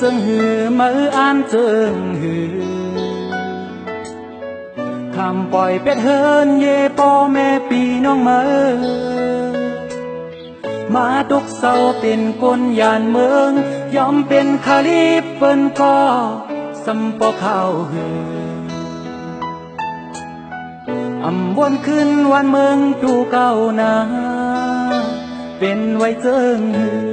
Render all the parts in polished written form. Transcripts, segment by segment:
เจิงหือมืออ่านเจิงหือคำปล่อยเป็ดเฮินเย่พ่อแม่ปีน้องมือมาตุกเศร้าเป็นคนยานเมืองยอมเป็นคาลิปเปิ้นก็สำปอเข้าหืออำวนขึ้นวันเมืองดูเก่านาเป็นไว้เจิงหือ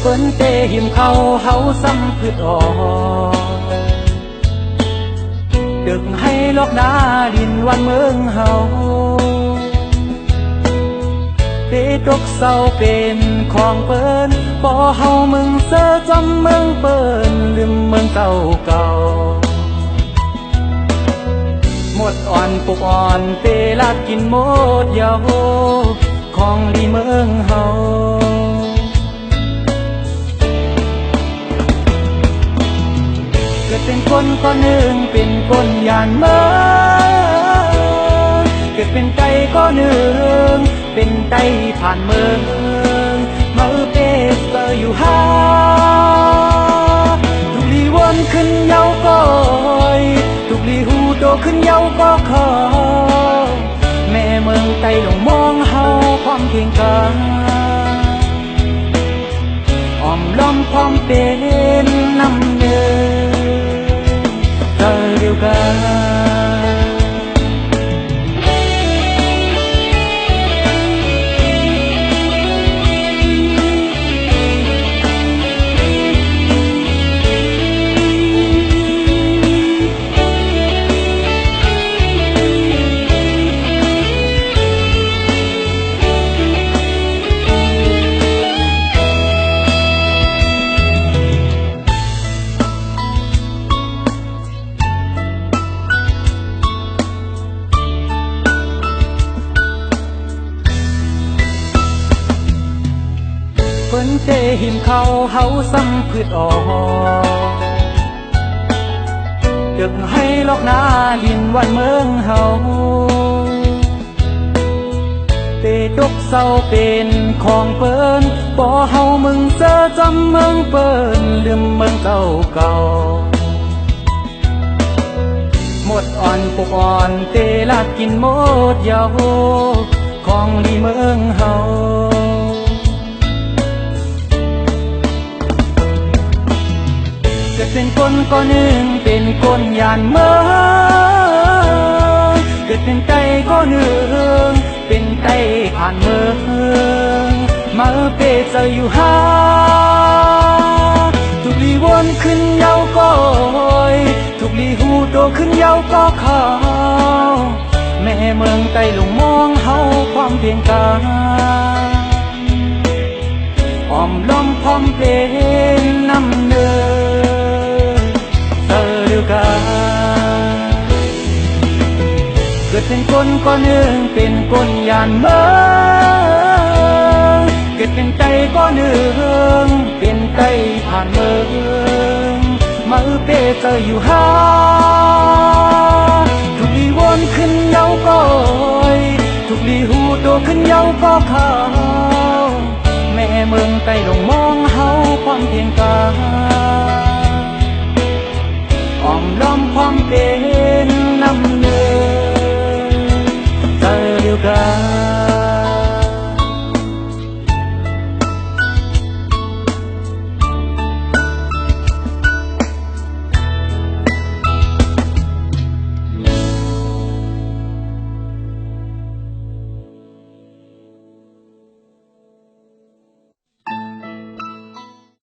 เปิ้นเตหิมเขาเฮาซ้ำพืชออกดึกให้ลอกนาดินวันเมืองเฮาเตตกเศร้าเป็นของเปิ้นบ่เฮามึงเสือจำเมืองเปิ้นลืมเมืองเก่าเก่าหมดอ่อนปุกอ่อนเตลักกินหมดยาวของดีเมืองเฮาเกิดเป็นคนก็หนึ่งเป็นคนยานเมืองเกิดเป็นไก่ก็หนึ่งเป็นไก่ผ่านเมืองมาเปเตอร์อยู่หาทุกลีวนขึ้นเยาก็ทุกลีหูโตขึ้นเยาก็ขอแม่เมืองไต้ลงมองเฮาความเก่งกาจอ้อมล้อมความเป็นน้ำเนื้อเธอเดียวกันเปิ้นเตหิมเขาเฮาซ้ำพืชออกดึกให้ลอกนาดินวันเมืองเฮาเตตกเศร้าเป็นของเปิ้นบ่เฮามึงเสือจำเมืองเปิ้นลืมเมืองเก่าเก่าหมดอ่อนปุกอ่อนเตลักกินหมดยาวของดีเมืองเฮาเกิดเป็นคนก็หนึ่งเป็นคนยานเมืองเกิดเป็นไก่ก็หนึ่งเป็นไก่ผ่านเมืองมาเปเจออยู่หาทุกลีวนขึ้นเยาก็ทุกลีหูโตขึ้นเยาก็เขาแม่เมืองไต้ลงมองเฮาความเพียงกาอ้อมล้อมพร้อมเป็นน้ำเนื้อเกิดเป็นคนก็หนึ่งเป็นคนยานเมืองเกิดเป็นไก่ก็หนึ่งเป็นไก่ผ่านเมืองมาเปเจออยู่หาทุกลีวนขึ้นเยาก็ทุกลีหูโตขึ้นเยาก็เขาแม่เมืองไต้ลง